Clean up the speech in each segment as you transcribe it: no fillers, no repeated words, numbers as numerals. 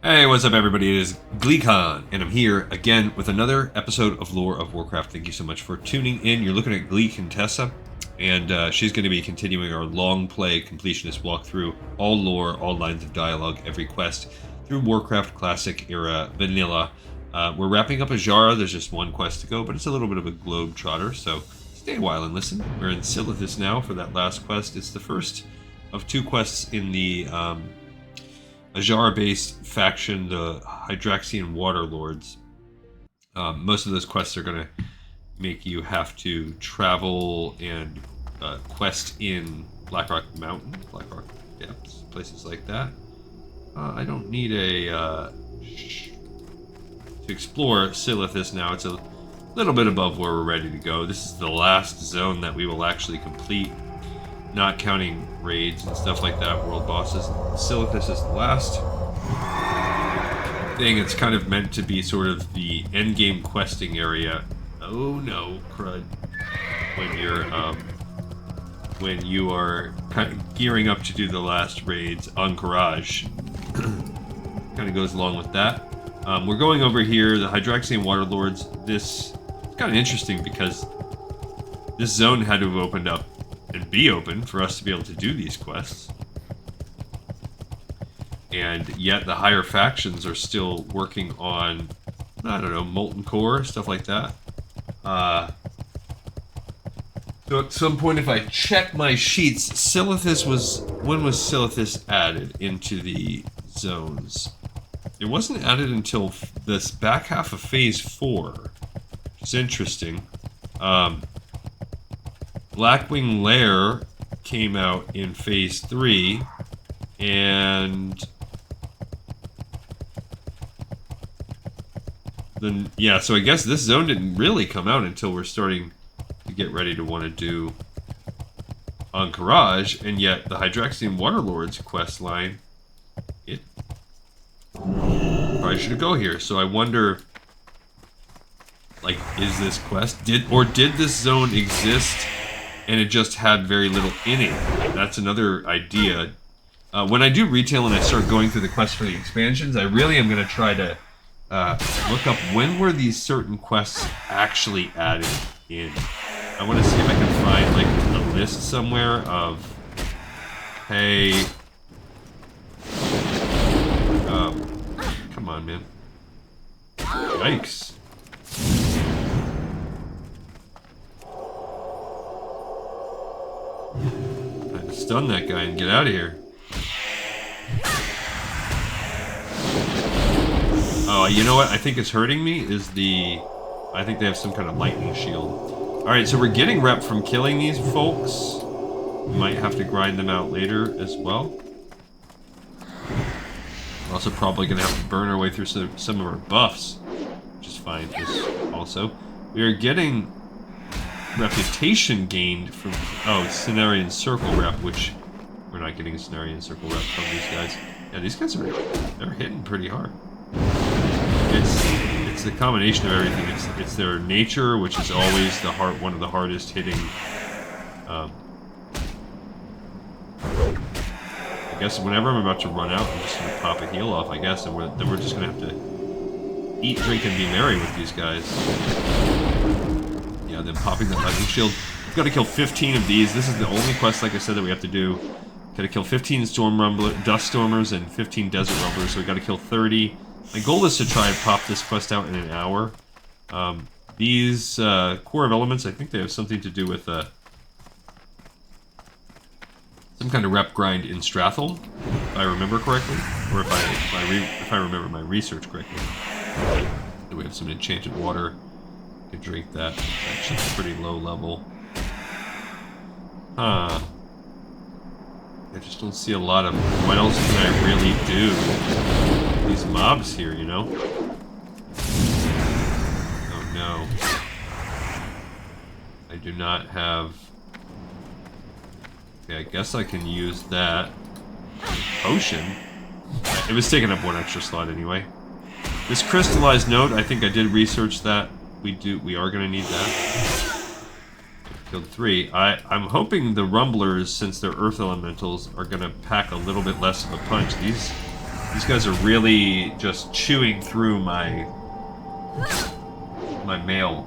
Hey, what's up everybody? It is GleeCon, and I'm here again with another episode of Lore of Warcraft. Thank you so much for tuning in. You're looking at Glee Contessa, and she's going to be continuing our long play completionist walkthrough, all lore, all lines of dialogue, every quest, through Warcraft Classic era vanilla. We're wrapping up Azshara. There's just one quest to go, but it's a little bit of a globe-trotter, so stay a while and listen. We're in Silithus now for that last quest. It's the first of two quests in the Azshara-based faction, the Hydraxian Waterlords. Most of those quests are going to make you have to travel and quest in Blackrock Mountain, Blackrock Depths, places like that. I don't need to explore Silithus now. It's a little bit above where we're ready to go. This is the last zone that we will actually complete, not counting raids and stuff like that, world bosses. Silithus is the last thing. It's kind of meant to be sort of the endgame questing area. Oh no, crud. When you are kind of gearing up to do the last raids on Garage. Kind of goes along with that. We're going over here, the Hydraxian Waterlords. This is kind of interesting because this zone had to have opened up and be open for us to be able to do these quests. And yet the higher factions are still working on, I don't know, Molten Core, stuff like that. So at some point, if I check my sheets, Silithus was... When was Silithus added into the zones? It wasn't added until this back half of Phase 4. It's interesting. Blackwing Lair came out in Phase 3, and then, yeah, so I guess this zone didn't really come out until we're starting to get ready to want to do Encourage, and yet the Hydraxian Waterlords quest line, it probably should go here. So I wonder, like, is this quest, did this zone exist and it just had very little in it? That's another idea. When I do retail and I start going through the quests for the expansions, I really am going to try to look up when were these certain quests actually added in. I want to see if I can find like a list somewhere of, hey, come on, man. Yikes. Stun that guy and get out of here. Oh, you know what? I think it's hurting me is I think they have some kind of lightning shield. Alright, so we're getting rep from killing these folks. We might have to grind them out later as well. We're also probably going to have to burn our way through some of our buffs, which is fine. Also, we are getting reputation gained from Cenarian Circle rep, which we're not getting a Cenarian Circle rep from these guys. Yeah, these guys they're hitting pretty hard. It's the combination of everything. It's their nature, which is always one of the hardest hitting. I guess whenever I'm about to run out, I'm just gonna pop a heal off, I guess, and then we're just gonna have to eat, drink, and be merry with these guys. Yeah, then popping that lightning shield. We've got to kill 15 of these. This is the only quest, like I said, that we have to do. Got to kill 15 Dust Stormers and 15 Desert Rumblers, so we got to kill 30. My goal is to try and pop this quest out in an hour. These Core of Elements, I think they have something to do with some kind of rep grind in Strathel, if I remember correctly, or if I remember my research correctly. So we have some enchanted water. You can drink that. That's just pretty low level. Huh. I just don't see a lot of what else can I really do. These mobs here, you know? Oh no. I do not have... Okay, I guess I can use that potion. It was taking up one extra slot anyway. This crystallized note, I think I did research that. We are gonna need that. Killed 3. I'm hoping the Rumblers, since they're Earth Elementals, are gonna pack a little bit less of a punch. These These guys are really just chewing through my mail.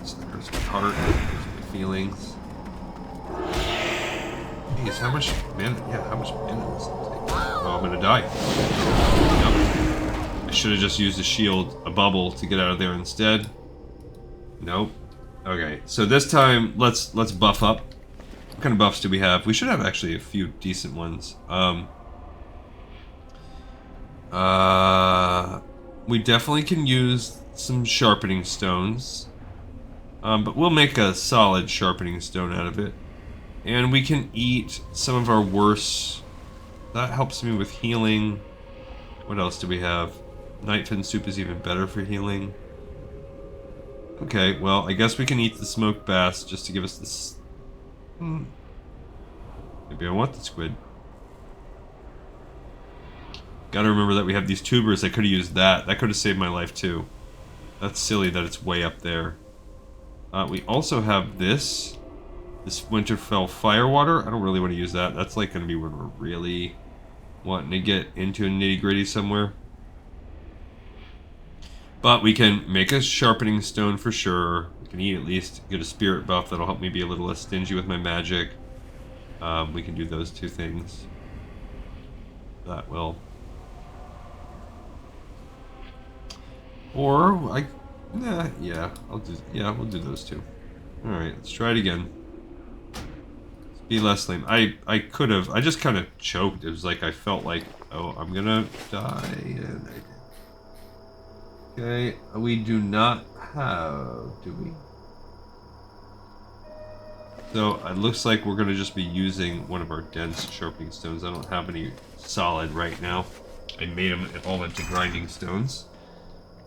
That hurts my heart, hurts my feelings. Jeez, how much mana? Yeah, how much mana does it take? Oh, I'm gonna die. Yep. I should have just used a shield, a bubble, to get out of there instead. Nope. Okay, so this time let's buff up. What kind of buffs do we have? We should have actually a few decent ones. We definitely can use some sharpening stones. But we'll make a solid sharpening stone out of it. And we can eat some of our worse. That helps me with healing. What else do we have? Nightfin soup is even better for healing. Okay, well, I guess we can eat the smoked bass just to give us this. Maybe I want the squid. Gotta remember that we have these tubers. I could have used that. That could have saved my life too. That's silly that it's way up there. We also have this. This Winterfell Firewater. I don't really want to use that. That's like going to be when we're really wanting to get into a nitty-gritty somewhere. But we can make a sharpening stone for sure. We can eat at least, get a spirit buff. That'll help me be a little less stingy with my magic. We can do those two things. That will. Or yeah, we'll do those two. All right, let's try it again. Let's be less lame. I could have. I just kind of choked. It was like I felt like, oh, I'm gonna die, and I did. Okay, we do not have, do we? So it looks like we're gonna just be using one of our dense sharpening stones. I don't have any solid right now. I made them all into grinding stones.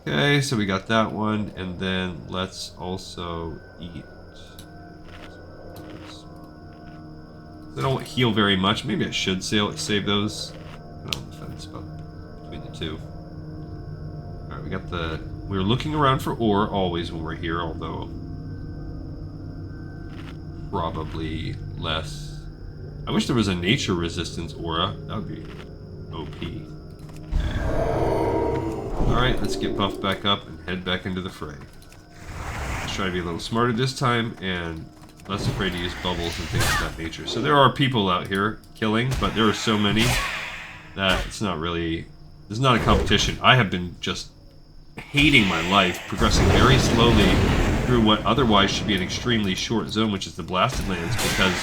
Okay, so we got that one, and then let's also eat. They don't heal very much. Maybe I should save those. Put on the fence, but between the two. Alright, we got the. We're looking around for ore always when we're here, although probably less. I wish there was a nature resistance aura. That would be OP. Alright, let's get buffed back up and head back into the fray. Let's try to be a little smarter this time and less afraid to use bubbles and things of that nature. So there are people out here killing, but there are so many that it's not really... There's not a competition. I have been just hating my life, progressing very slowly through what otherwise should be an extremely short zone, which is the Blasted Lands, because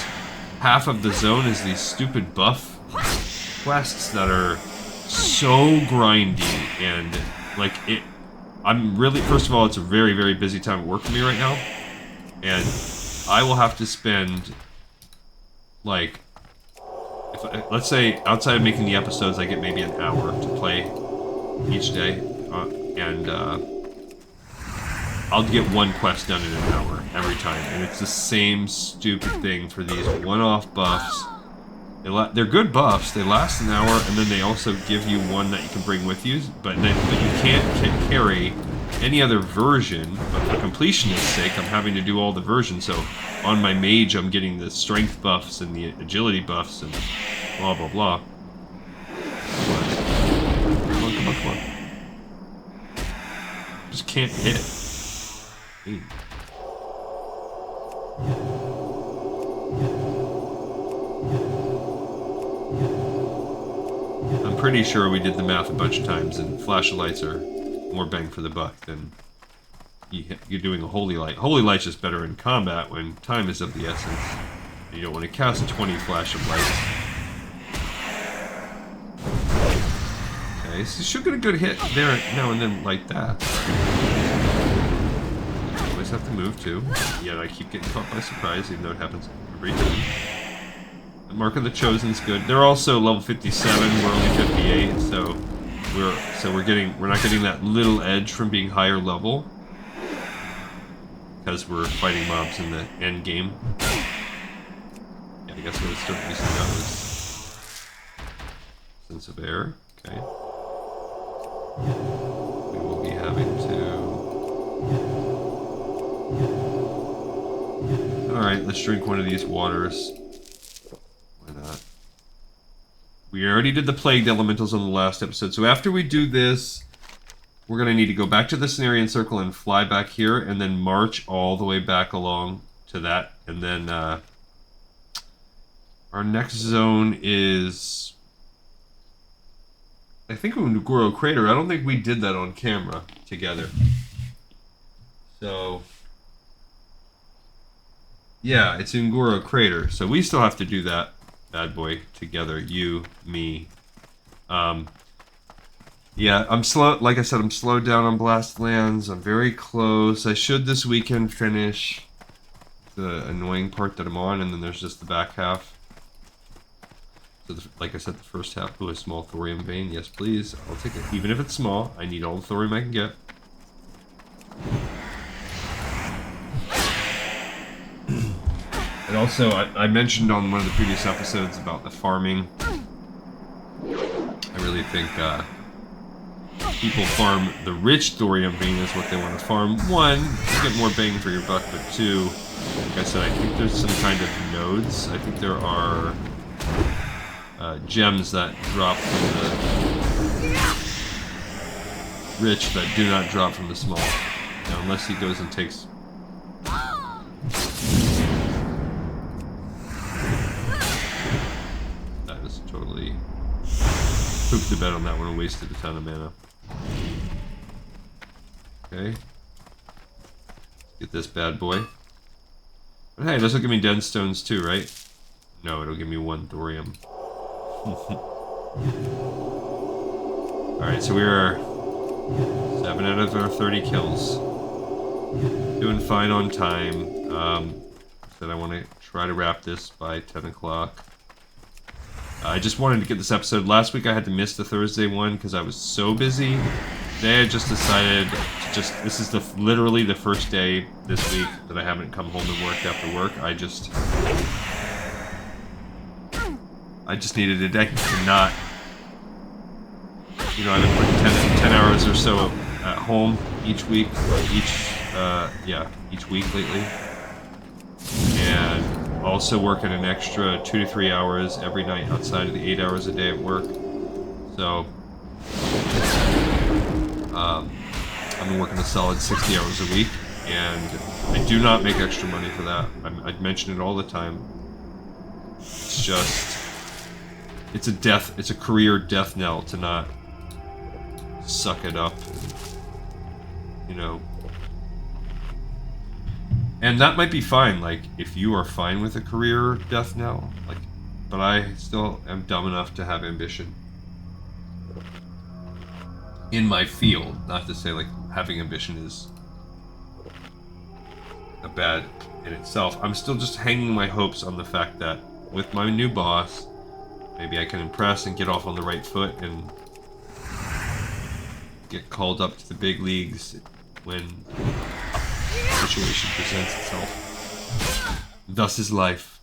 half of the zone is these stupid buff quests that are so grindy, and like I'm really, first of all, it's a very, very busy time at work for me right now, and I will have to spend like, let's say outside of making the episodes, I get maybe an hour to play each day, and I'll get one quest done in an hour every time, and it's the same stupid thing for these one-off buffs. They're good buffs, they last an hour, and then they also give you one that you can bring with you, but you can't carry any other version, but for completionist sake, I'm having to do all the versions, so on my mage, I'm getting the strength buffs and the agility buffs and blah, blah, blah. Come on, come on, come on. Just can't hit it. Hey. I'm pretty sure we did the math a bunch of times, and flash of lights are more bang for the buck than you're doing a holy light. Holy light's just better in combat when time is of the essence. You don't want to cast 20 flash of lights. Okay, so you should get a good hit there now and then like that. Always have to move too. Yet I keep getting caught by surprise, even though it happens every time. The Mark of the Chosen's good. They're also level 57. We're only 58, so we're not getting that little edge from being higher level because we're fighting mobs in the end game. Yeah, I guess we'll start using those. Sense of air. Okay. We will be having to Alright, let's drink one of these waters. Why not? We already did the plagued elementals on the last episode, so after we do this, we're going to need to go back to the Cenarian Circle and fly back here, and then march all the way back along to that, and then our next zone is, I think, Unguro Crater. I don't think we did that on camera together. So, yeah, it's Unguro Crater. So we still have to do that bad boy together. You, me. Yeah, I'm slow. Like I said, I'm slowed down on Blast Lands. I'm very close. I should this weekend finish the annoying part that I'm on, and then there's just the back half. So, like I said, the first half. Ooh, a small thorium vein. Yes, please. I'll take it. Even if it's small, I need all the thorium I can get. And also, I mentioned on one of the previous episodes about the farming. I really think people farm the rich thorium vein is what they want to farm. One, to get more bang for your buck, but two, like I said, I think there's some kind of nodes. I think there are gems that drop from the rich that do not drop from the small. Now, unless he goes and takes... That is totally... pooped the bed on that one and wasted a ton of mana. Okay. Let's get this bad boy. But hey, this will give me den stones too, right? No, it'll give me one thorium. Alright, so we are 7 out of our 30 kills. Doing fine on time. Said I want to try to wrap this by 10 o'clock. I just wanted to get this episode. Last week I had to miss the Thursday one because I was so busy. Today I just decided to this is literally the first day this week that I haven't come home and worked after work. I just needed a day to not, you know, I've been putting 10 hours or so at home each week, each week lately. And also working an extra 2 to 3 hours every night outside of the 8 hours a day at work. So, I've been working a solid 60 hours a week, and I do not make extra money for that. I mention it all the time. It's just, it's a career death knell to not suck it up, and, you know. And that might be fine, like, if you are fine with a career death knell, like, but I still am dumb enough to have ambition. In my field, not to say, like, having ambition is a bad in itself. I'm still just hanging my hopes on the fact that with my new boss, maybe I can impress and get off on the right foot and get called up to the big leagues when the situation presents itself. Thus is life.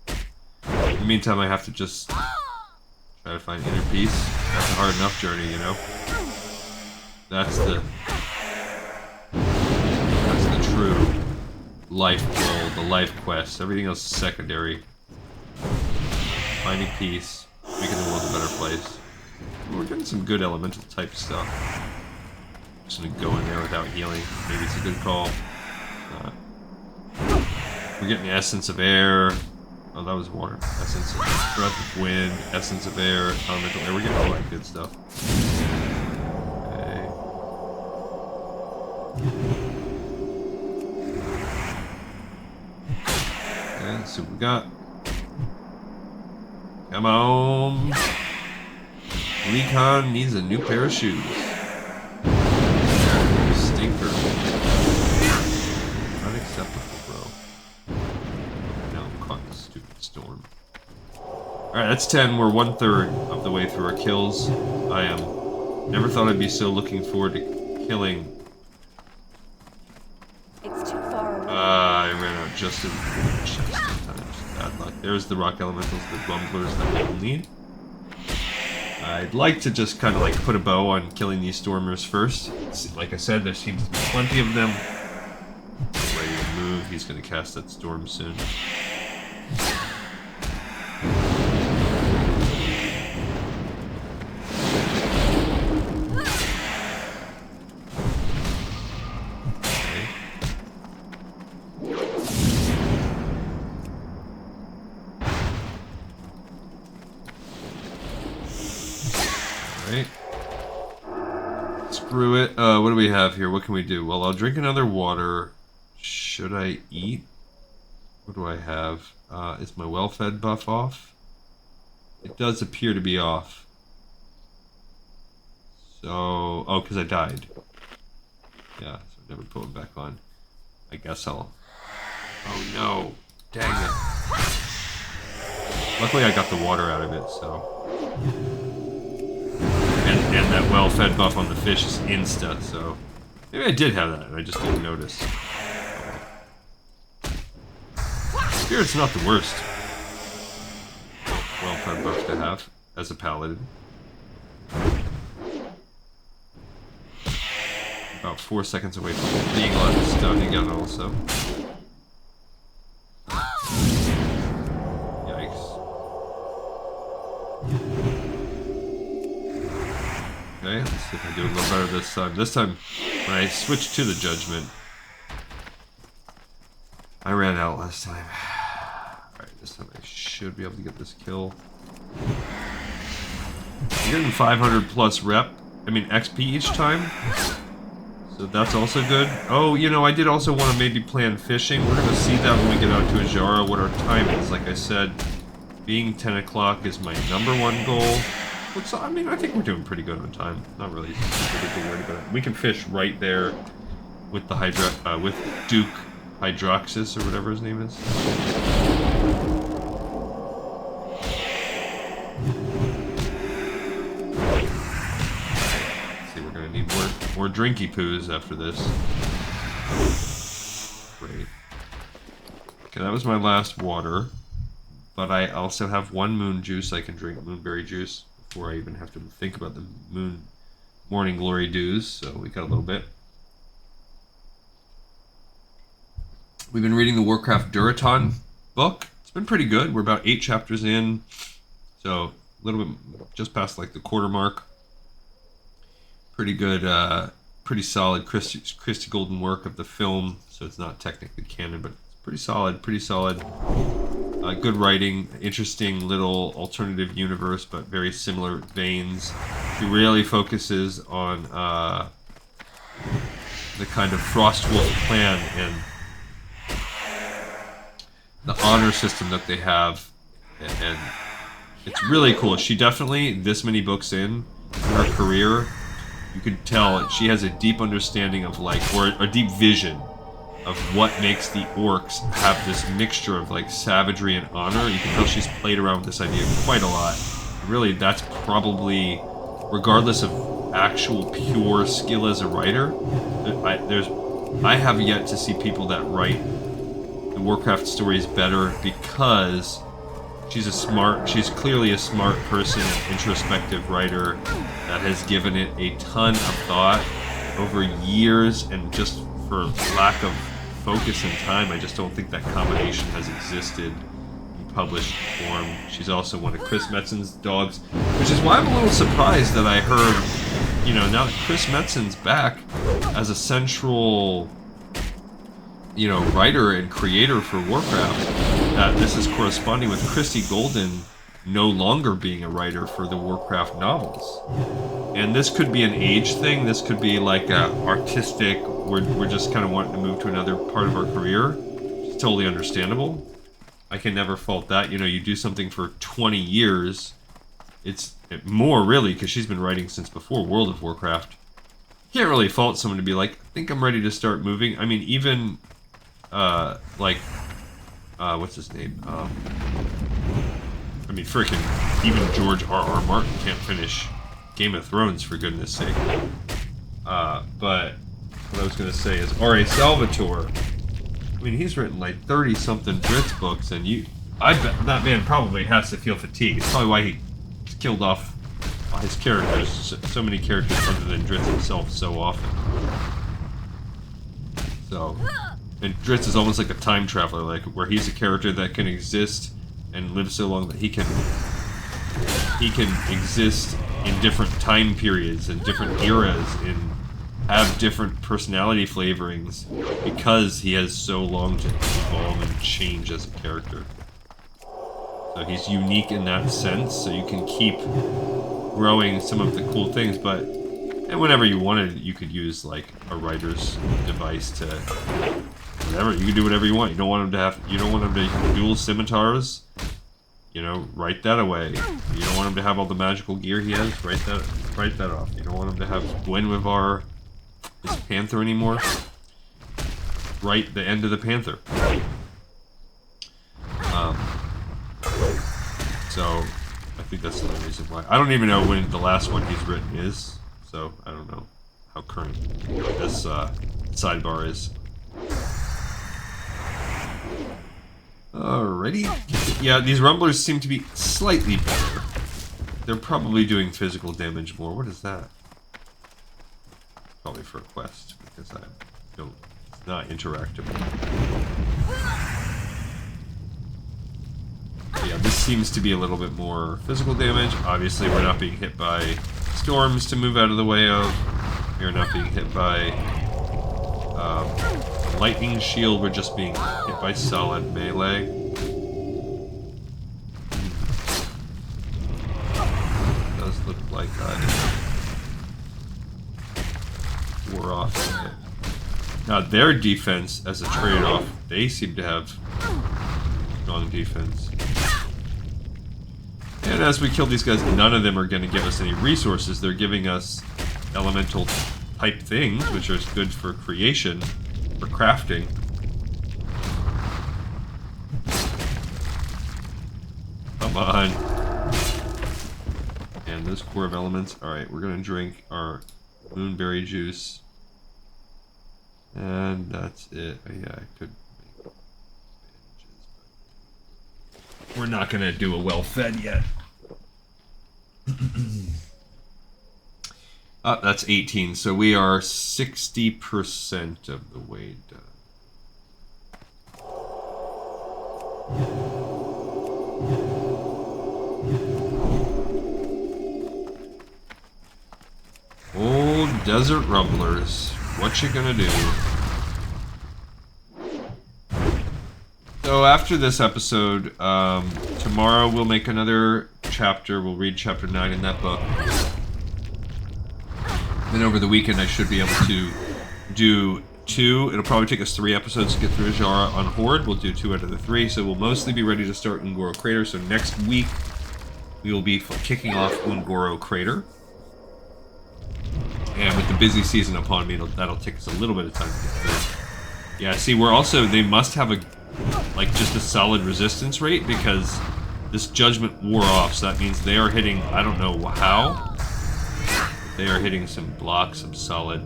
In the meantime, I have to just try to find inner peace. That's a hard enough journey, you know? That's the true life goal, the life quest. Everything else is secondary. Finding peace, making the world a better place. We're getting some good elemental type stuff. Just gonna go in there without healing. Maybe it's a good call. We're getting the essence of air. Oh, that was water. Essence of breath of wind, essence of air, elemental air. We're getting all that good stuff. Okay. Okay, let's see what we got. Come on. Recon needs a new pair of shoes. Stinker. Unacceptable, bro. Now I'm caught in this stupid storm. Alright, that's 10. We're 1/3 of the way through our kills. I am. Never thought I'd be so looking forward to killing. It's too far away. I ran out just in time. Bad luck. There's the rock elementals, the rumblers that we'll need. I'd like to just kind of like put a bow on killing these stormers first. Like I said, there seems to be plenty of them. Ready he's going to cast that storm soon. Screw it. What do we have here? What can we do? Well, I'll drink another water. Should I eat? What do I have? Is my well-fed buff off? It does appear to be off. So... Oh, because I died. Yeah, so I never put it back on. I guess I'll... Oh no! Dang it. Luckily I got the water out of it, so... And that well-fed buff on the fish is insta, so... Maybe I did have that, and I just didn't notice. Spirit's not the worst well-fed buff to have, as a paladin. About 4 seconds away from being a lot of stun again, also. Okay, let's see if I do a little better this time. This time, when I switched to the judgment, I ran out last time. Alright, this time I should be able to get this kill. I'm getting 500 plus XP each time. So that's also good. Oh, you know, I did also want to maybe plan fishing. We're going to see that when we get out to Azshara, what our time is. Like I said, being 10 o'clock is my #1 goal. Which, I mean, I think we're doing pretty good on time. Not really super worried about it. We can fish right there with the with Duke Hydroxys or whatever his name is. Let's see, we're gonna need more drinky poos after this. Great. Okay, that was my last water. But I also have 1 moon juice I can drink, moonberry juice, before I even have to think about the morning glory dews, so we got a little bit. We've been reading the Warcraft Duraton book. It's been pretty good. We're about 8 chapters in, so a little bit just past like the quarter mark. Pretty good, pretty solid Christie Golden work of the film, so it's not technically canon, but it's pretty solid, good writing, interesting little alternative universe, but very similar veins. He really focuses on the kind of Frostwolf clan and the honor system that they have, and it's really cool. She definitely, this many books in her career, you can tell she has a deep understanding of or a deep vision of what makes the orcs have this mixture of savagery and honor. You can tell she's played around with this idea quite a lot. Really, that's probably, regardless of actual pure skill as a writer, I have yet to see people that write the Warcraft stories better, because she's clearly a smart person, an introspective writer that has given it a ton of thought over years, and just for lack of focus and time, I just don't think that combination has existed in published form. She's also one of Chris Metzen's dogs, which is why I'm a little surprised that I heard, now that Chris Metzen's back as a central, writer and creator for Warcraft, that this is corresponding with Christie Golden no longer being a writer for the Warcraft novels. And this could be an age thing. This could be like a artistic, we're just kind of wanting to move to another part of our career. It's totally understandable. I can never fault that. You do something for 20 years. It's more, really, because she's been writing since before World of Warcraft. You can't really fault someone to be like, I think I'm ready to start moving. I mean, even, what's his name? Frickin' even George R.R. Martin can't finish Game of Thrones, for goodness sake. But what I was going to say is R.A. Salvatore. He's written 30-something Dritz books, and I bet that man probably has to feel fatigued. It's probably why he killed off his characters, so many characters other than Dritz himself, so often. So, And Dritz is almost like a time traveler, like where he's a character that can exist and live so long that he can exist in different time periods and different eras and have different personality flavorings because he has so long to evolve and change as a character. So he's unique in that sense, so you can keep growing some of the cool things, but and whenever you wanted, you could use like a writer's device to whatever. You can do whatever you want. You don't want him to have. You don't want him to dual scimitars. You know, write that away. You don't want him to have all the magical gear he has. Write that off. You don't want him to have Gwenwivar, his panther anymore. Write the end of the panther. So I think that's the only reason why. I don't even know when the last one he's written is. So I don't know how current this sidebar is. Alrighty. Yeah, these rumblers seem to be slightly better. They're probably doing physical damage more. What is that? Probably for a quest, because I don't... It's not interactive. Yeah, this seems to be a little bit more physical damage. Obviously, we're not being hit by storms to move out of the way of. We're not being hit by lightning shield. We're just being hit by solid melee. It does look like I wore off a bit. Now, their defense as a trade-off, they seem to have strong defense. And as we kill these guys, none of them are going to give us any resources. They're giving us elemental type things, which are good for creation, for crafting. Come on. And those core of elements. Alright, we're going to drink our moonberry juice. And that's it. Yeah, I could make bandages, but we're not going to do a well-fed yet. That's 18, so we are 60% of the way done. Old desert rumblers, what you gonna do? So after this episode, tomorrow we'll make another chapter. We'll read chapter 9 in that book. Then over the weekend I should be able to do 2. It'll probably take us 3 episodes to get through Azshara on Horde. We'll do 2 out of the 3, so we'll mostly be ready to start Ungoro Crater. So next week we will be kicking off Ungoro Crater. And with the busy season upon me, that'll take us a little bit of time to get through. Yeah, see, we're also... They must have a... like, just a solid resistance rate, because this judgment wore off, so that means they are hitting... I don't know how. They are hitting some blocks, some solid...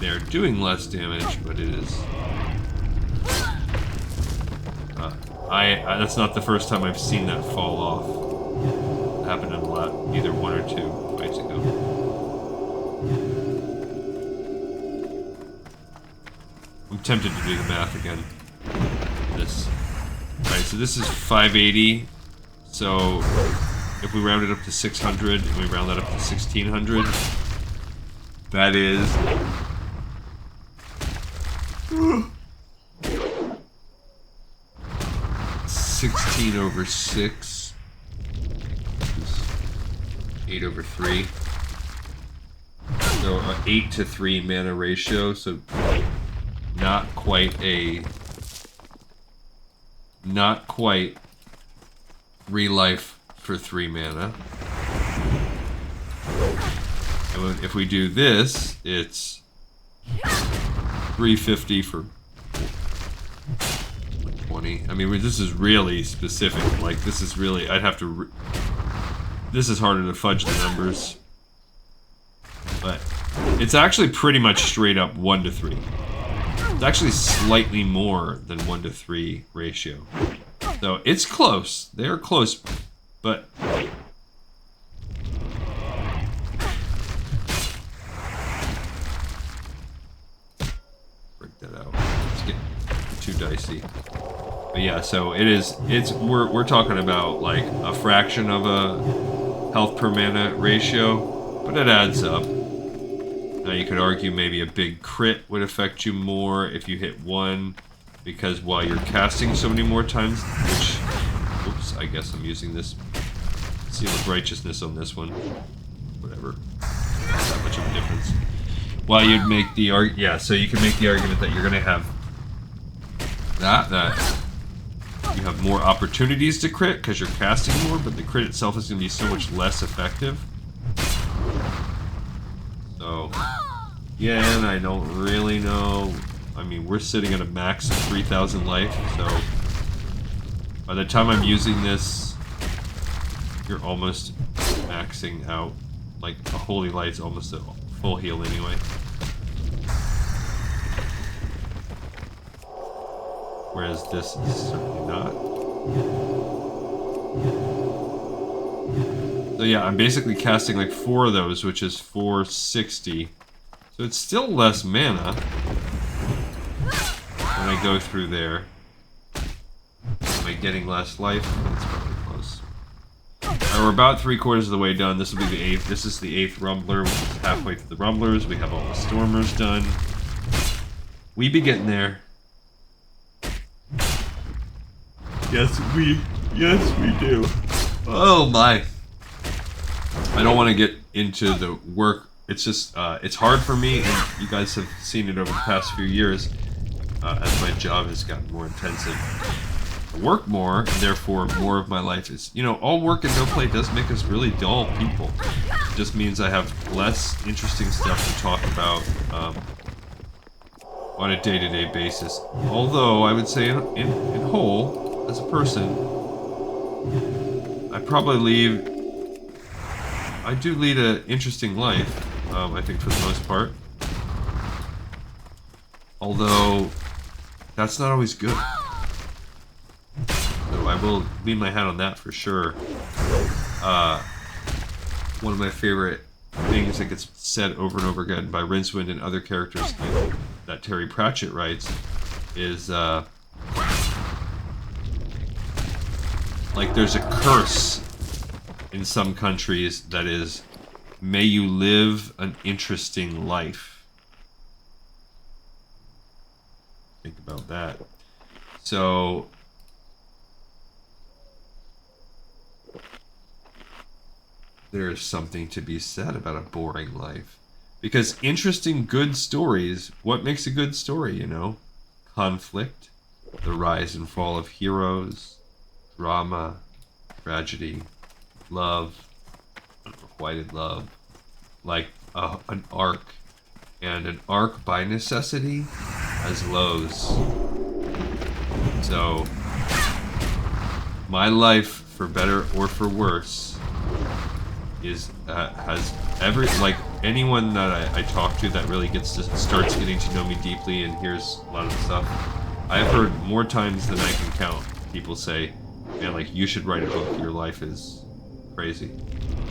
They're doing less damage, but it is... that's not the first time I've seen that fall off. It happened in a lot, either 1 or 2 fights ago. I'm tempted to do the math again. This. Alright, so this is 580. So if we round it up to 600 and we round that up to 1600, that is 16 over 6 is 8 over 3. So 8 to 3 mana ratio, so not quite re-life for 3 mana. And if we do this, it's 350 for 20. I mean, this is really specific. Like, this is really... I'd have to... This is harder to fudge the numbers. But it's actually pretty much straight up 1 to 3. It's actually slightly more than 1 to 3 ratio. So it's close. They're close, but... yeah, so we're talking about like a fraction of a health per mana ratio, but it adds up. Now you could argue maybe a big crit would affect you more if you hit one, because while you're casting so many more times, which, oops, I guess I'm using this Seal of Righteousness on this one. Whatever. Not that much of a difference. While you'd make the yeah, so you can make the argument that you're gonna have that you have more opportunities to crit because you're casting more, but the crit itself is gonna be so much less effective. So yeah, and I don't really know. I mean, we're sitting at a max of 3,000 life, so by the time I'm using this, you're almost maxing out. Like, a Holy Light's almost a full heal anyway. Whereas this is certainly not. So yeah, I'm basically casting like 4 of those, which is 460. So it's still less mana when I go through there. Am I getting less life? That's probably close. Alright, we're about 3/4 of the way done. This will be the 8th. This is the 8th Rumbler, which is halfway through the Rumblers. We have all the Stormers done. We be getting there. Yes, we do. Oh my. I don't want to get into the work. It's just, it's hard for me, and you guys have seen it over the past few years, as my job has gotten more intensive. I work more, and therefore more of my life is, you know, all work and no play does make us really dull people. It just means I have less interesting stuff to talk about, on a day-to-day basis. Although, I would say in whole, as a person, I do lead an interesting life, I think, for the most part. Although, that's not always good. So I will leave my hat on that for sure. One of my favorite things that gets said over and over again by Rincewind and other characters that Terry Pratchett writes is, like, there's a curse in some countries that is, may you live an interesting life. Think about that. So, there's something to be said about a boring life. Because interesting, good stories, what makes a good story, you know? Conflict, the rise and fall of heroes, drama, tragedy, love, unrequited love, like an arc. And an arc, by necessity, has lows. So, my life, for better or for worse, is has like anyone that I talk to that really starts getting to know me deeply and hears a lot of the stuff, I've heard more times than I can count people say, man, like, you should write a book, your life is crazy.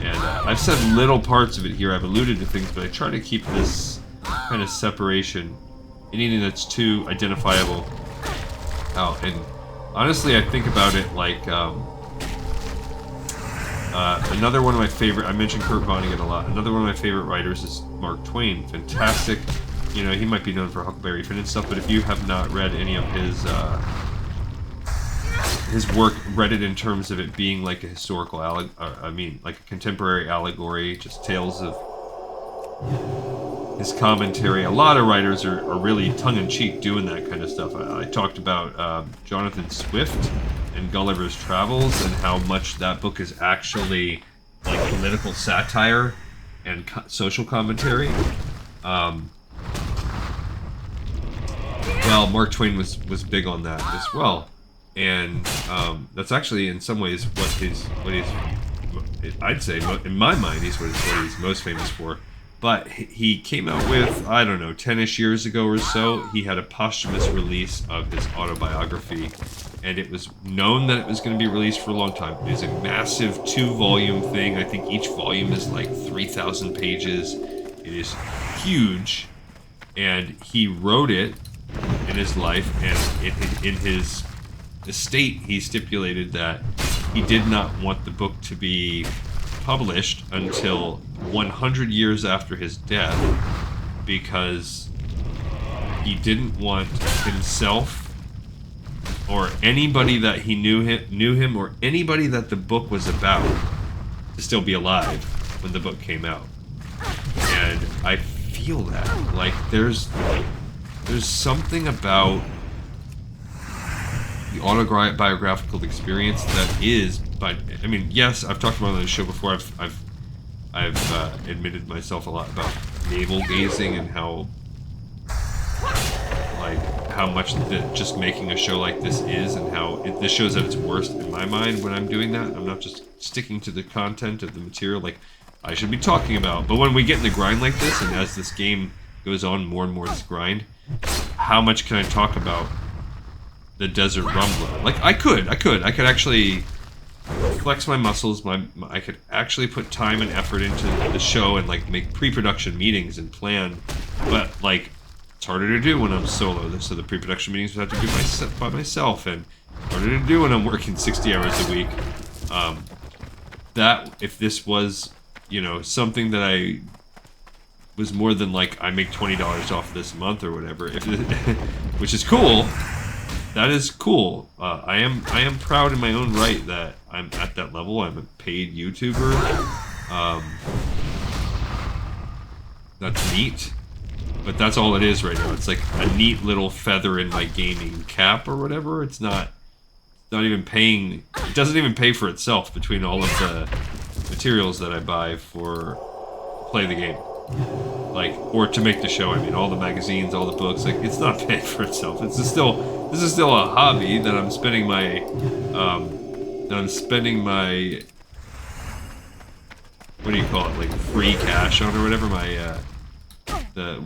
And I've said little parts of it here, I've alluded to things, but I try to keep this kind of separation, anything that's too identifiable, out. And honestly, I think about it like, another one of my favorite, I mentioned Kurt Vonnegut a lot, another one of my favorite writers is Mark Twain. Fantastic, you know, he might be known for Huckleberry Finn and stuff, but if you have not read any of his work, read it in terms of it being like a historical, like a contemporary allegory, just tales of his commentary. A lot of writers are really tongue-in-cheek doing that kind of stuff. I talked about Jonathan Swift and Gulliver's Travels and how much that book is actually like political satire and social commentary. Well, Mark Twain was big on that as well. And that's actually, in some ways, what he's, I'd say, in my mind, what he's most famous for. But he came out with, I don't know, 10-ish years ago or so, he had a posthumous release of his autobiography. And it was known that it was going to be released for a long time. It is a massive 2-volume thing. I think each volume is like 3,000 pages. It is huge. And he wrote it in his life, and in his estate, he stipulated that he did not want the book to be published until 100 years after his death, because he didn't want himself or anybody that he knew him or anybody that the book was about to still be alive when the book came out. And I feel that, like, there's something about the autobiographical experience that is, but I mean, yes, I've talked about it on the show before. I've admitted myself a lot about navel gazing and how much just making a show like this is, and how this show's at its worst in my mind when I'm doing that. I'm not just sticking to the content of the material like I should be talking about. But when we get in the grind like this, and as this game goes on more and more this grind, how much can I talk about the Desert Rumbler? Like, I could actually flex my muscles. I could actually put time and effort into the show and like make pre-production meetings and plan. But like, it's harder to do when I'm solo. So the pre-production meetings would have to do by myself, and harder to do when I'm working 60 hours a week. That if this was, you know, something that I was more than like I make $20 off this month or whatever, which is cool. That is cool. I am proud in my own right that I'm at that level. I'm a paid YouTuber. That's neat. But that's all it is right now. It's like a neat little feather in my gaming cap or whatever. It's not even paying. It doesn't even pay for itself between all of the materials that I buy for play the game. Like, or to make the show. I mean, all the magazines, all the books. Like, it's not paying for itself. This is still a hobby that I'm spending my what do you call it? Like free cash on or whatever. My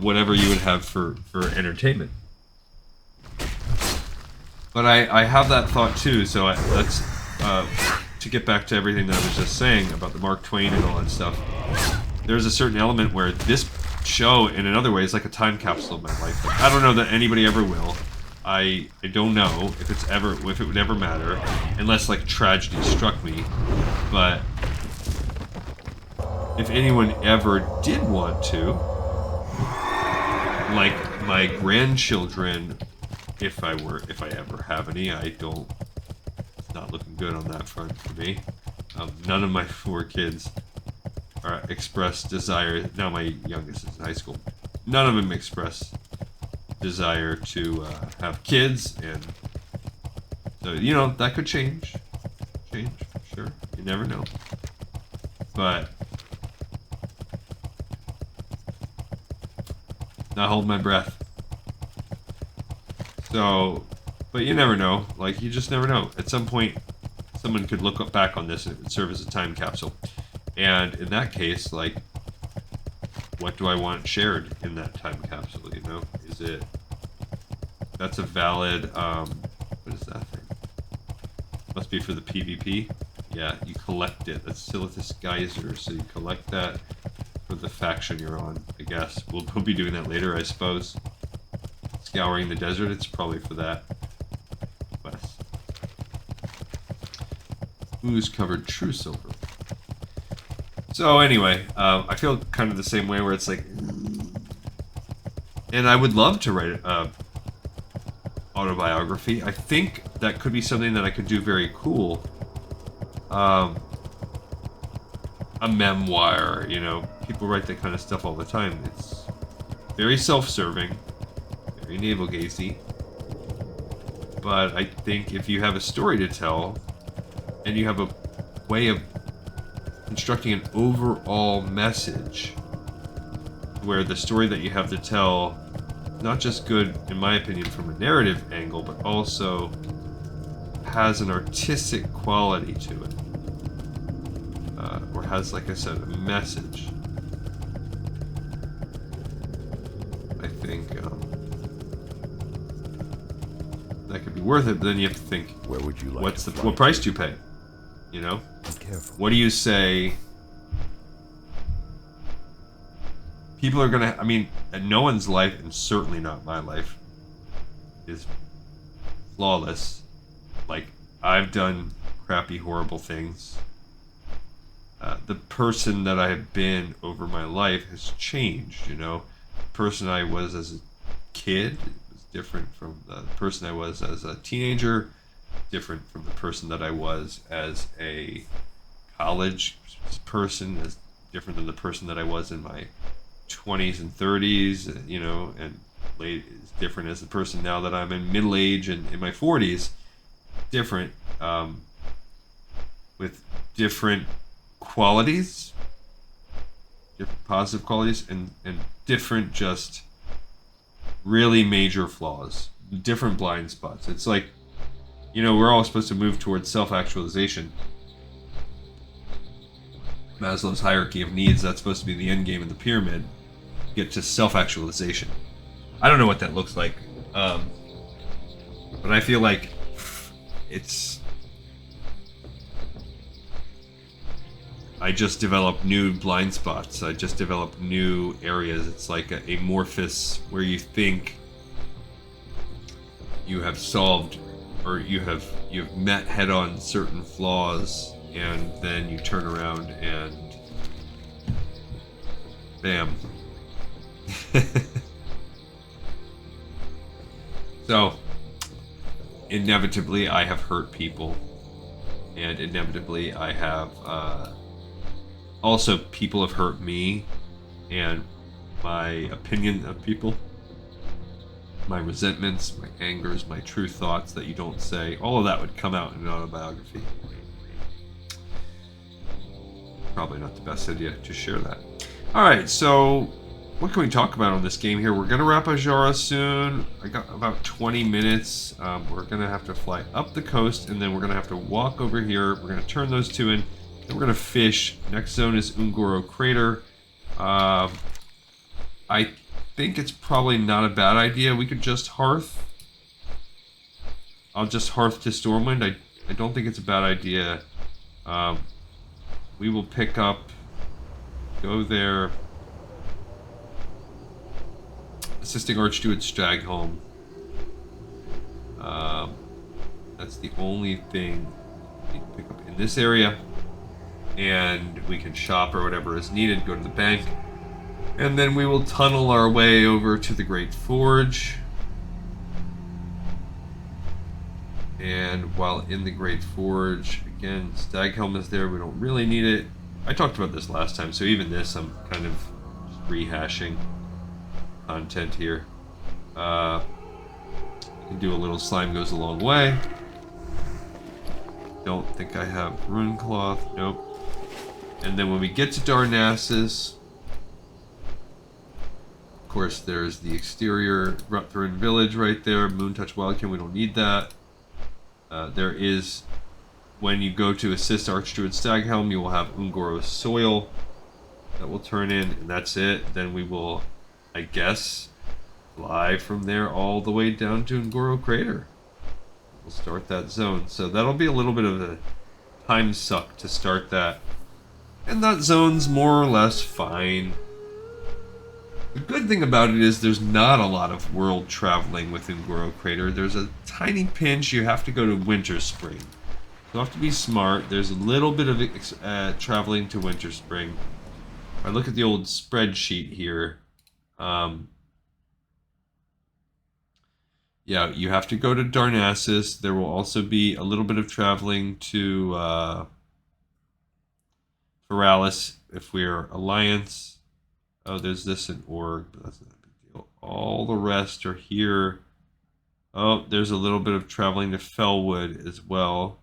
whatever you would have for entertainment. But I have that thought too. So that's to get back to everything that I was just saying about the Mark Twain and all that stuff. There's a certain element where this show, in another way, is like a time capsule of my life. Like, I don't know that anybody ever will. I don't know if it would ever matter, unless like tragedy struck me. But if anyone ever did want to, like my grandchildren, if I ever have any, it's not looking good on that front for me. None of my 4 kids express desire. Now my youngest is in high school. None of them express desire to have kids, and so, you know, that could change for sure. You never know. But not hold my breath. So, but you never know. Like, you just never know. At some point, someone could look back on this and it would serve as a time capsule. And in that case, like, what do I want shared in that time capsule, you know? Is it... That's a valid, what is that thing? Must be for the PvP? Yeah, you collect it. That's Silithus Geyser, so you collect that for the faction you're on, I guess. We'll be doing that later, I suppose. Scouring the desert, it's probably for that. Quest. Ooze covered true silver. So anyway, I feel kind of the same way where it's like... And I would love to write autobiography. I think that could be something that I could do very cool. A memoir, you know. People write that kind of stuff all the time. It's very self-serving, very navel-gazy. But I think if you have a story to tell, and you have a way of constructing an overall message, where the story that you have to tell, not just good, in my opinion, from a narrative angle, but also has an artistic quality to it. Or has, like I said, a message. I think that could be worth it, but then you have to think, where would you like what price do you pay? You know? Be careful. What do you say? People are gonna, I mean, no one's life, and certainly not my life, is flawless Like, I've done crappy, horrible things. The person that I have been over my life has changed, you know. The person I was as a kid was different from the person I was as a teenager, different from the person that I was as a college person, is different than the person that I was in my 20s and 30s, you know, and late is different as the person now that I'm in middle age and in my 40s. Different, with different qualities, different positive qualities, and different just really major flaws, different blind spots. It's like, you know, we're all supposed to move towards self-actualization. Maslow's hierarchy of needs, that's supposed to be the end game of the pyramid. Get to self-actualization. I don't know what that looks like, but I feel like I just develop new blind spots. I just develop new areas. It's like a amorphous where you think you have solved, or you've met head-on certain flaws, and then you turn around and bam. So, inevitably, I have hurt people, and inevitably, I have also people have hurt me, and my opinion of people, my resentments, my angers, my true thoughts that you don't say, all of that would come out in an autobiography. Probably not the best idea to share that. Alright, so what can we talk about on this game here? We're going to wrap Azshara soon. I got about 20 minutes. We're going to have to fly up the coast, and then we're going to have to walk over here. We're going to turn those two in. Then we're going to fish. Next zone is Ungoro Crater. I think it's probably not a bad idea. We could just hearth. I'll just hearth to Stormwind. I don't think it's a bad idea. We will pick up, go there. Assisting Archduke Stagholm. That's the only thing we can pick up in this area. And we can shop or whatever is needed, go to the bank. And then we will tunnel our way over to the Great Forge. And while in the Great Forge, again, Staghelm is there. We don't really need it. I talked about this last time, so even this I'm kind of just rehashing content here. You can do a little slime goes a long way. Don't think I have rune cloth. Nope. And then when we get to Darnassus, of course, there's the exterior Rutthrin village right there. Moontouch Wildkin, we don't need that. There is, when you go to assist Archdruid Staghelm, you will have Ungoro Soil that will turn in, and that's it. Then we will, I guess, fly from there all the way down to Ungoro Crater. We'll start that zone. So that'll be a little bit of a time suck to start that. And that zone's more or less fine. The good thing about it is there's not a lot of world traveling within Ungoro Crater. There's a tiny pinch. You have to go to Winter Spring. You have to be smart. There's a little bit of traveling to Winter Spring. If I look at the old spreadsheet here, yeah, you have to go to Darnassus. There will also be a little bit of traveling to Feralis if we're Alliance. Oh, there's this in Org, but that's not a big deal. All the rest are here. Oh, there's a little bit of traveling to Felwood as well.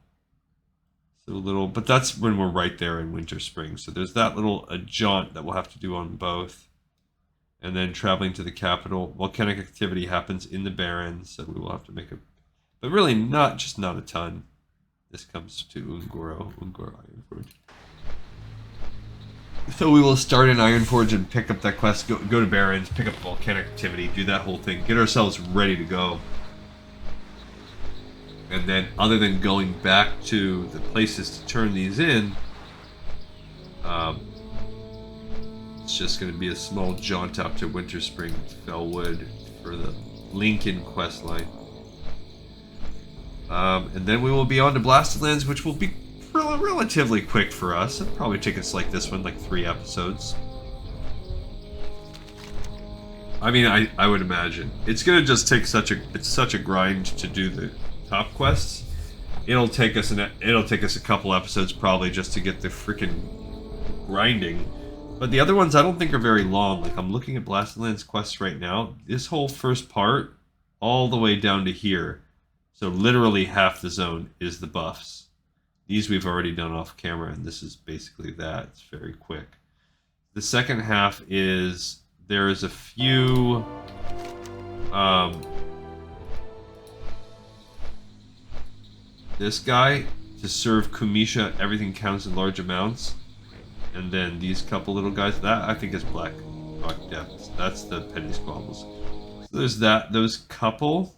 So a little, but that's when we're right there in Winter Spring. So there's that little jaunt that we'll have to do on both. And then traveling to the capital. Volcanic activity happens in the Barrens, so we will have to make a, but really not a ton. This comes to Ungoro Ironforge. So we will start in Ironforge and pick up that quest, go to Barrens, pick up volcanic activity, do that whole thing, get ourselves ready to go. And then, other than going back to the places to turn these in, it's just going to be a small jaunt out to Winter Spring, Felwood, for the Lincoln quest line. And then we will be on to Blasted Lands, which will be relatively quick for us. It'll probably take us like this one, like 3 episodes. I mean, I would imagine it's gonna just take such a grind to do the top quests. It'll take us a couple episodes probably just to get the freaking grinding. But the other ones I don't think are very long. Like I'm looking at Blasted Lands quests right now. This whole first part, all the way down to here, so literally half the zone is the buffs. These we've already done off camera, and this is basically that. It's very quick. The second half is there is a few this guy, to serve Kumisha, everything counts in large amounts. And then these couple little guys, that I think is Black Rock Depths. That's the Petty Squabbles. So there's those couple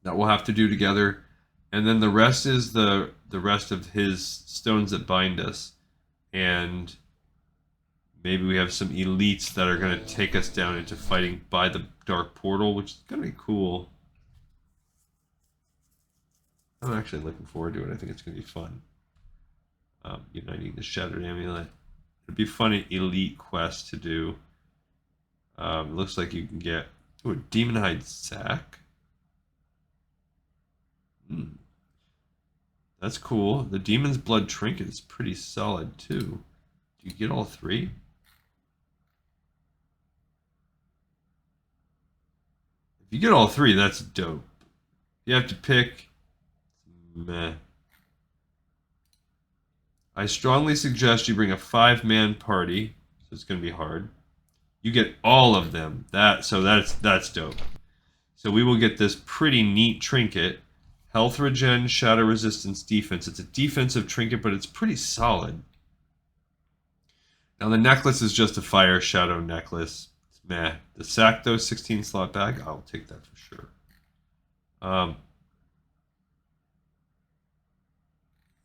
that we'll have to do together. And then the rest is the rest of his stones that bind us. And maybe we have some elites that are going to take us down into fighting by the Dark Portal, which is going to be cool. I'm actually looking forward to it. I think it's going to be fun. Uniting the Shattered Amulet. It'd be fun an elite quest to do. Looks like you can get a Demon Hide Sack. That's cool. The Demon's Blood Trinket is pretty solid too. Do you get all 3? If you get all 3, that's dope. You have to pick. Meh. I strongly suggest you bring a 5-man party, so it's going to be hard. You get all of them. That's dope. So we will get this pretty neat trinket. Health regen, shadow resistance, defense. It's a defensive trinket, but it's pretty solid. Now the necklace is just a fire shadow necklace. It's meh. The sack though, 16 slot bag. I'll take that for sure.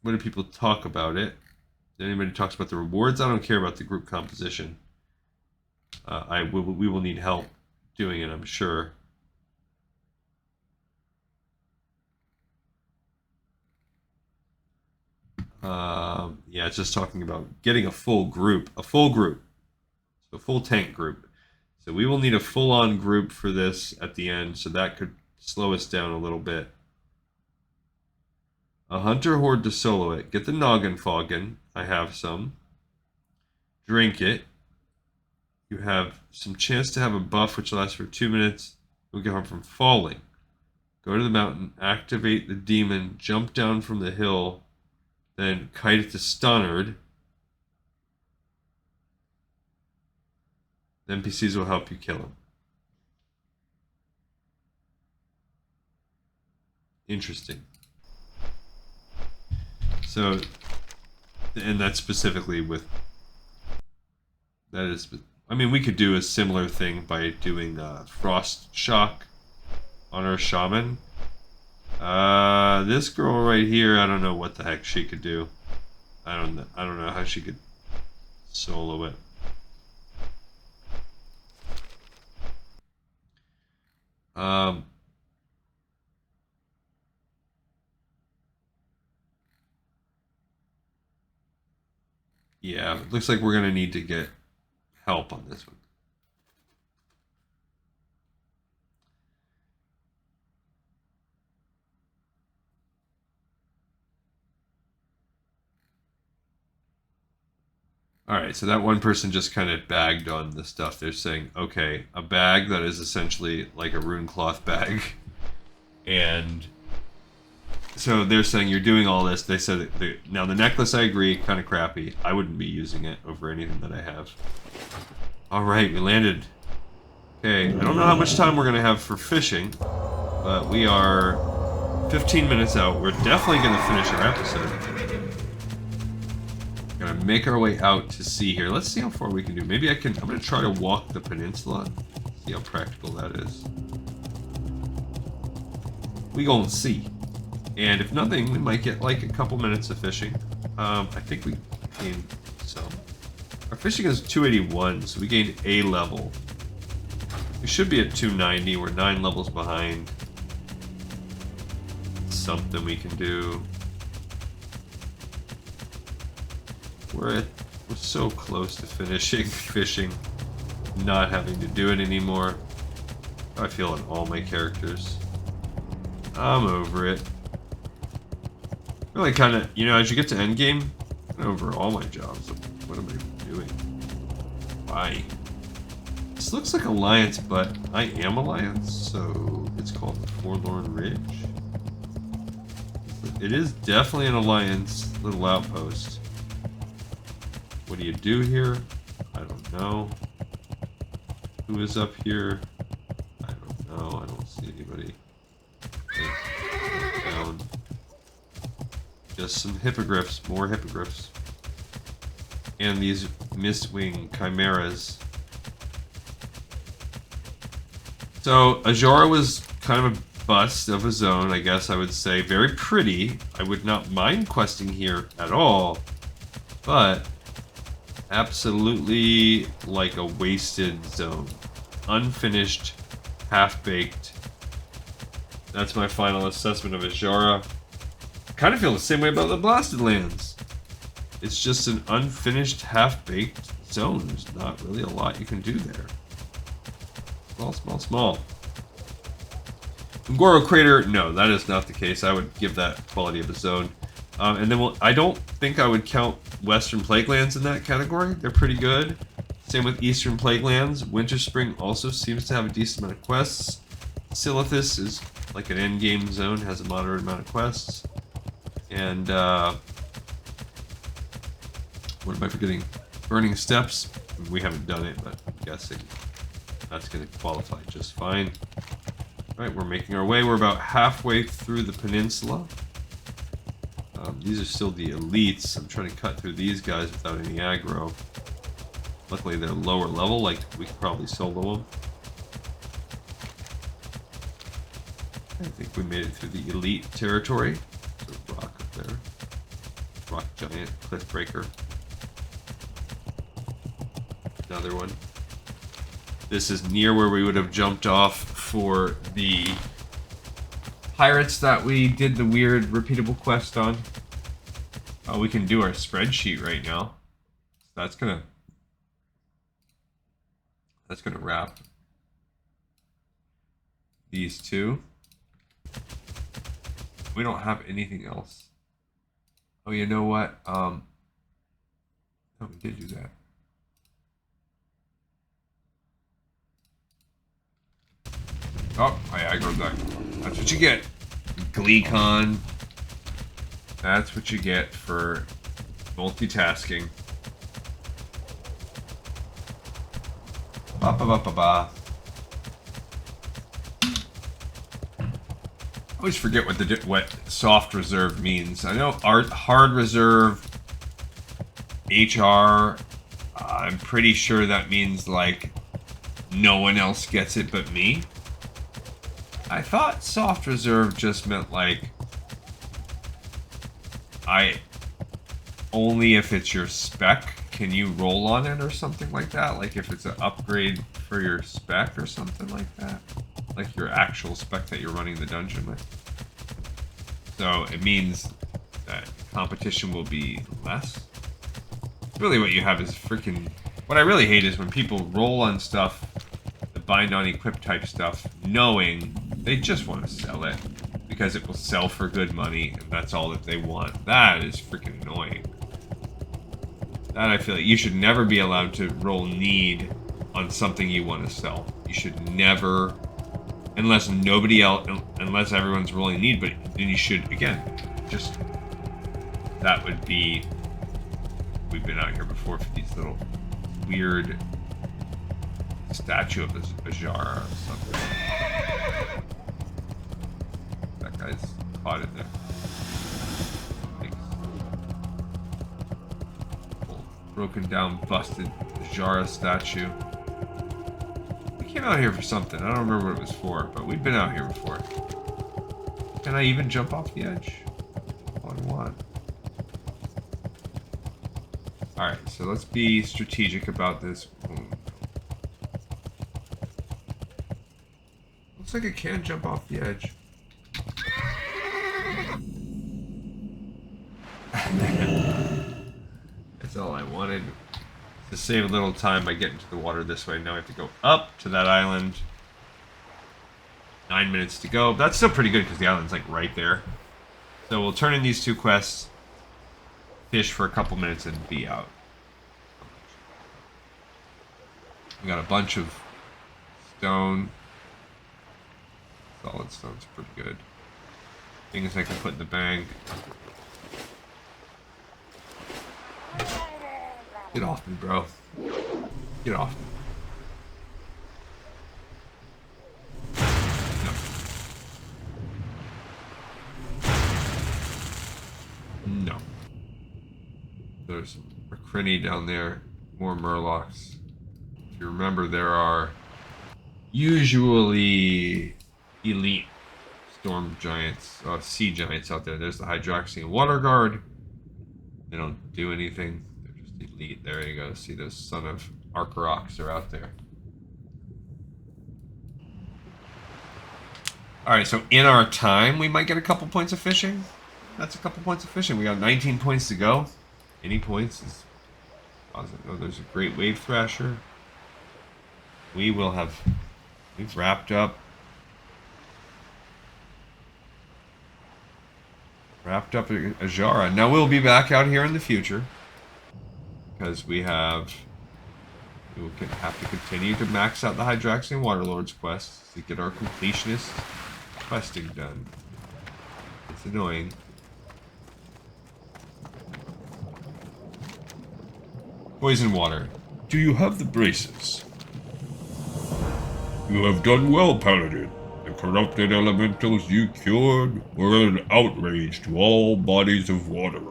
What do people talk about it? Anybody talks about the rewards? I don't care about the group composition. We will need help doing it, I'm sure. Yeah, it's just talking about getting a full group. So a full tank group. So we will need a full-on group for this at the end, so that could slow us down a little bit. A hunter horde to solo it. Get the noggin foggin. I have some. Drink it. You have some chance to have a buff which lasts for 2 minutes. You'll get harm from falling. Go to the mountain, activate the demon, jump down from the hill, then kite it to Stunnard. The NPCs will help you kill him. Interesting. So, and that's specifically with, that is, I mean, we could do a similar thing by doing Frost Shock on our Shaman. This girl right here, I don't know what the heck she could do. I don't know how she could solo it. Yeah, it looks like we're going to need to get help on this one. Alright, so that one person just kind of bagged on the stuff. They're saying, okay, a bag that is essentially like a rune cloth bag. And so they're saying you're doing all this. They said now the necklace, I agree, kind of crappy. I wouldn't be using it over anything that I have. Alright, we landed. Okay, I don't know how much time we're going to have for fishing, but we are 15 minutes out. We're definitely going to finish our episode. We're going to make our way out to sea here. Let's see how far we can do. Maybe I'm going to try to walk the peninsula. See how practical that is. We gonna see. And if nothing, we might get like a couple minutes of fishing. I think we gained some. Our fishing is 281, so we gained a level. We should be at 290. We're 9 levels behind. something we can do. We're so close to finishing fishing, not having to do it anymore. I feel on all my characters. I'm over it. Really kind of, you know, as you get to endgame, I'm over all my jobs. What am I doing? Why? This looks like Alliance, but I am Alliance, so it's called the Forlorn Ridge. It is definitely an Alliance little outpost. What do you do here? I don't know. Who is up here? I don't know. I don't see anybody. Okay, down. Just some hippogriffs, more hippogriffs. And these Mistwing chimeras. So, Azshara was kind of a bust of a zone, I guess I would say. Very pretty. I would not mind questing here at all. But absolutely like a wasted zone. Unfinished, half-baked. That's my final assessment of Azshara. I kind of feel the same way about the Blasted Lands. It's just an unfinished, half-baked zone. There's not really a lot you can do there. Small, small, small. Ngoro Crater, no, that is not the case. I would give that quality of a zone. And then I don't think I would count Western Plaguelands in that category. They're pretty good. Same with Eastern Plaguelands. Winter Spring also seems to have a decent amount of quests. Silithus is like an endgame zone, has a moderate amount of quests. And, what am I forgetting? Burning Steps. We haven't done it, but I'm guessing that's going to qualify just fine. Alright, we're making our way. We're about halfway through the peninsula. These are still the elites. I'm trying to cut through these guys without any aggro. Luckily, they're lower level, like we could probably solo them. I think we made it through the elite territory. There's a rock up there. Rock giant, cliff breaker. Another one. This is near where we would have jumped off for the pirates that we did the weird repeatable quest on. Oh, we can do our spreadsheet right now. That's gonna wrap these two. We don't have anything else. Oh, you know what? Oh, we did do that. Oh, I aggroed that. That's what you get. GleeCon. That's what you get for multitasking. Ba ba ba ba ba. I always forget what soft reserve means. I know hard reserve, HR. I'm pretty sure that means like no one else gets it but me. I thought soft reserve just meant like only if it's your spec can you roll on it or something like that. Like if it's an upgrade for your spec or something like that. Like your actual spec that you're running the dungeon with. So it means that competition will be less. Really what you have is freaking... What I really hate is when people roll on stuff, the bind on equip type stuff, knowing they just want to sell it because it will sell for good money and that's all that they want. That is freaking annoying. That I feel like you should never be allowed to roll need on something you want to sell. You should never, unless nobody else, unless everyone's rolling need, but then you should, again, just, that would be, we've been out here before for these little weird statue of Azshara or something. That guy's caught in there. Broken down, busted Azshara statue. We came out here for something. I don't remember what it was for, but we've been out here before. Can I even jump off the edge? On what? Alright, so let's be strategic about this. Looks like I can jump off the edge. That's all I wanted. To save a little time by getting to the water this way. Now we have to go up to that island. 9 minutes to go. That's still pretty good because the island's like right there. So we'll turn in these 2 quests, fish for a couple minutes, and be out. We got a bunch of stone. Solid stone's pretty good. Things I can put in the bank. Get off me, bro. Get off me. No. There's a crinny down there. More murlocs. If you remember, there are usually elite storm giants, sea giants out there. There's the Hydroxian Water Guard. They don't do anything. They're just elite. There you go. See those son of Arkaroks are out there. Alright, so in our time, we might get a couple points of fishing. That's a couple points of fishing. We got 19 points to go. Any points is positive. Oh, there's a great wave thrasher. We've wrapped up Azshara. Now we'll be back out here in the future because we will have to continue to max out the Hydroxian Waterlords quests to get our completionist questing done. It's annoying. Poison water. Do you have the braces? You have done well, Paladin. The corrupted elementals you cured were an outrage to all bodies of water.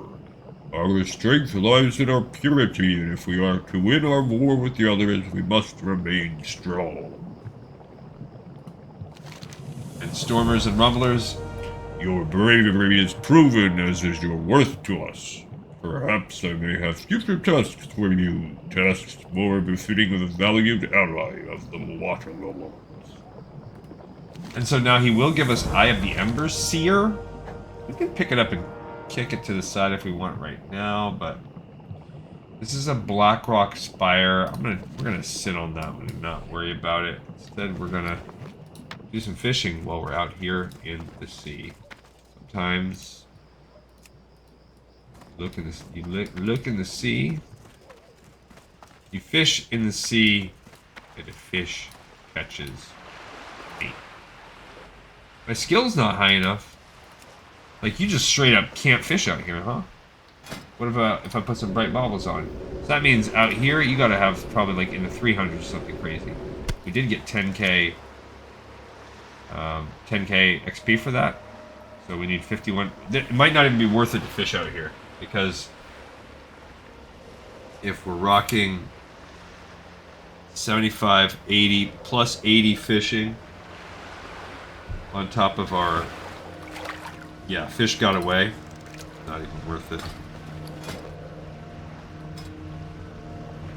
Our strength lies in our purity, and if we are to win our war with the others, we must remain strong. And Stormers and Rumblers, your bravery is proven, as is your worth to us. Perhaps I may have future tasks for you, tasks more befitting of a valued ally of the Waterlords. And so now he will give us Eye of the Ember Seer. We can pick it up and kick it to the side if we want right now, but this is a Blackrock Spire. We're gonna sit on that one and not worry about it. Instead, we're gonna do some fishing while we're out here in the sea. Sometimes you look in the sea. You fish in the sea, and a fish catches bait. My skill's not high enough. Like, you just straight up can't fish out here, huh? What about if I put some bright baubles on? So that means out here, you gotta have probably like in the 300s or something crazy. We did get 10k XP for that. So we need 51. It might not even be worth it to fish out here. Because if we're rocking 75, 80, plus 80 fishing on top of our... Yeah, fish got away. Not even worth it.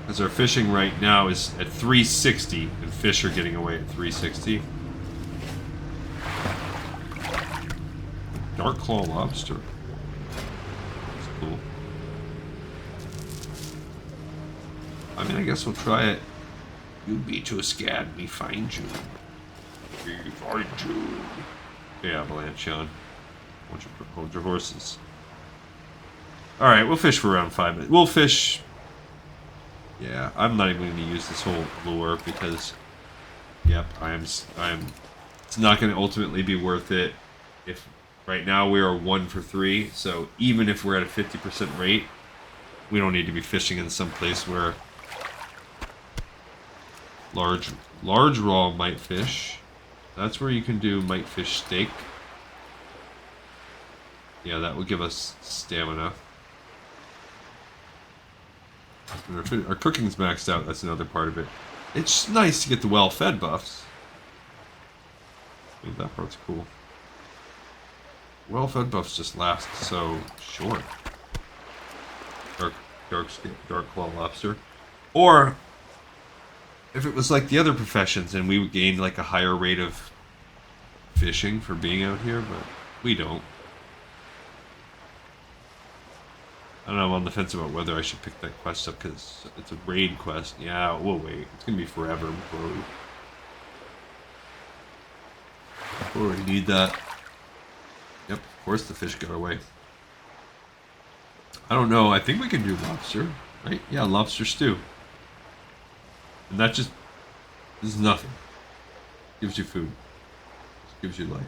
Because our fishing right now is at 360, and fish are getting away at 360. Dark Claw Lobster. That's cool. I mean, I guess we'll try it. You be too scared, me find you. Me find you. Yeah, Avalanche on. Hold your horses. Alright, we'll fish for around 5 minutes. We'll fish... Yeah, I'm not even going to use this whole lure because... Yep, it's not going to ultimately be worth it. If right now we are 1 for 3, so even if we're at a 50% rate, we don't need to be fishing in some place where large raw mite fish. That's where you can do mite fish steak. Yeah, that will give us stamina. Our cooking's maxed out, that's another part of it. It's nice to get the well-fed buffs. I mean, that part's cool. Well-fed buffs just last so short. Dark Claw Lobster. Or, if it was like the other professions and we would gain like a higher rate of fishing for being out here, but we don't. I don't know, I'm on the fence about whether I should pick that quest up because it's a raid quest. Yeah, we'll wait. It's going to be forever before we need that. Yep, of course the fish got away. I don't know. I think we can do lobster, right? Yeah, lobster stew. And that just is nothing. Gives you food. Just gives you life.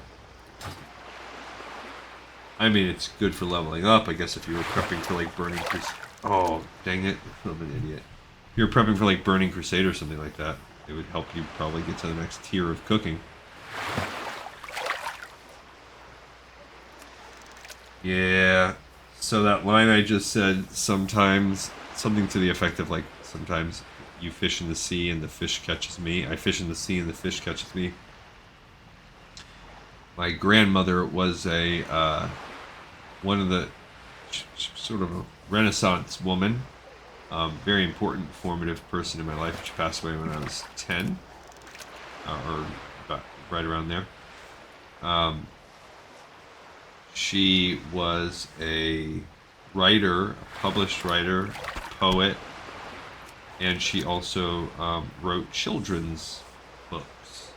I mean, it's good for leveling up, I guess, if you were prepping for, like, Burning Crusade. Oh, dang it. I'm an idiot. If you were prepping for, like, Burning Crusade or something like that, it would help you probably get to the next tier of cooking. Yeah. So that line I just said, sometimes, something to the effect of, like, sometimes you fish in the sea and the fish catches me. I fish in the sea and the fish catches me. My grandmother was one of the sort of a Renaissance woman, very important, formative person in my life. She passed away when I was 10, or about right around there. She was a writer, a published writer, a poet, and she also wrote children's books.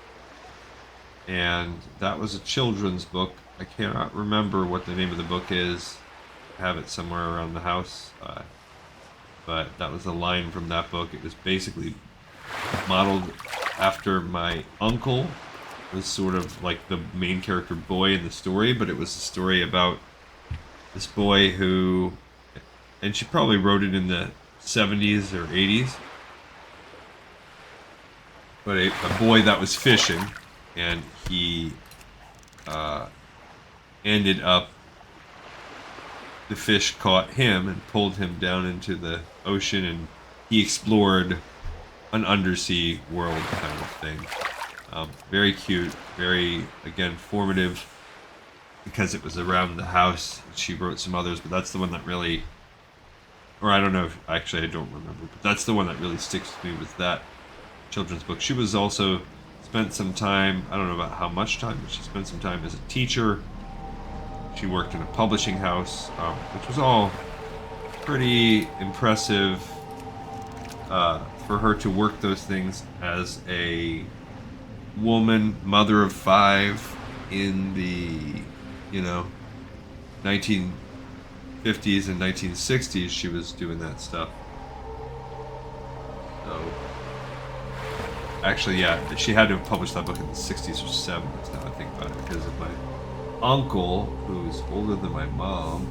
And that was a children's book. I cannot remember what the name of the book is. I have it somewhere around the house. But that was a line from that book. It was basically modeled after my uncle. It was sort of like the main character boy in the story, but it was a story about this boy who, and she probably wrote it in the 70s or 80s, but a boy that was fishing, and he ended up, the fish caught him and pulled him down into the ocean, and he explored an undersea world kind of thing. Very cute, very, again, formative, because it was around the house. She wrote some others, but that's the one that really, or I don't know, actually I don't remember, but that's the one that really sticks with me, was that children's book. She was also, spent some time, I don't know about how much time, but she spent some time as a teacher. She worked in a publishing house, which was all pretty impressive for her to work those things as a woman, mother of 5 in the, 1950s and 1960s. She was doing that stuff. So, actually, yeah, she had to have published that book in the 60s or 70s, now I think about it, because of my uncle, who's older than my mom.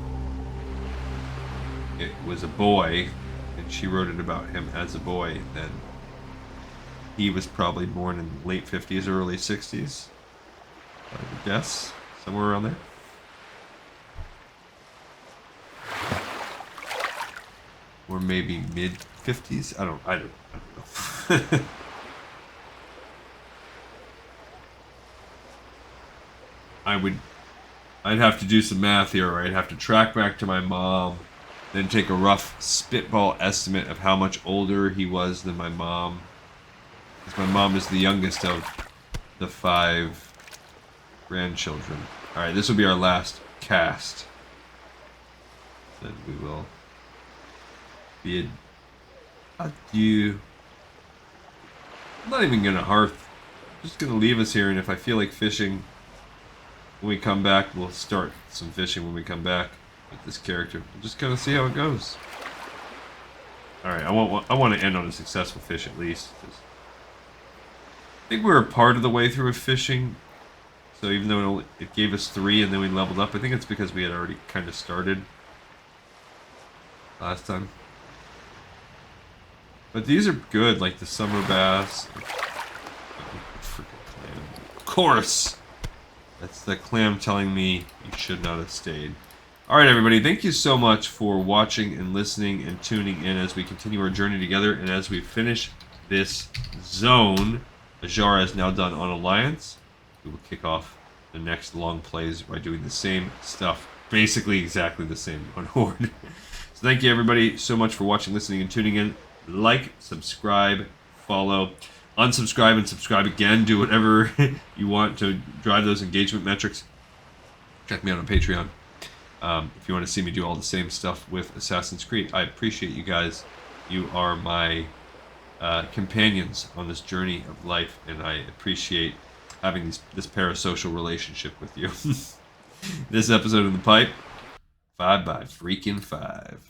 It was a boy, and she wrote it about him as a boy. Then he was probably born in the late 50s or early 60s. I would guess somewhere around there. Or maybe mid 50s. I don't know. I'd have to do some math here, or I'd have to track back to my mom, then take a rough spitball estimate of how much older he was than my mom. Because my mom is the youngest of the 5 grandchildren. Alright, this will be our last cast. Then we will bid adieu. I'm not even gonna hearth. I'm just gonna leave us here, and if I feel like fishing when we come back, we'll start some fishing when we come back with this character. We'll just kind of see how it goes. Alright, I want to end on a successful fish at least. I think we were part of the way through with fishing, so even though it gave us 3 and then we leveled up, I think it's because we had already kind of started last time. But these are good, like the summer bass. Freaking clam. Of course! That's the clam telling me you should not have stayed. Alright everybody, thank you so much for watching and listening and tuning in as we continue our journey together, and as we finish this zone. Azshara is now done on Alliance. We will kick off the next long plays by doing the same stuff. Basically exactly the same on Horde. So thank you everybody so much for watching, listening, and tuning in. Like, subscribe, follow, unsubscribe, and subscribe again. Do whatever you want to drive those engagement metrics. Check me out on Patreon. If you want to see me do all the same stuff with Assassin's Creed, I appreciate you guys. You are my companions on this journey of life, and I appreciate having this parasocial relationship with you. This episode of The Pipe, 5 by freaking 5.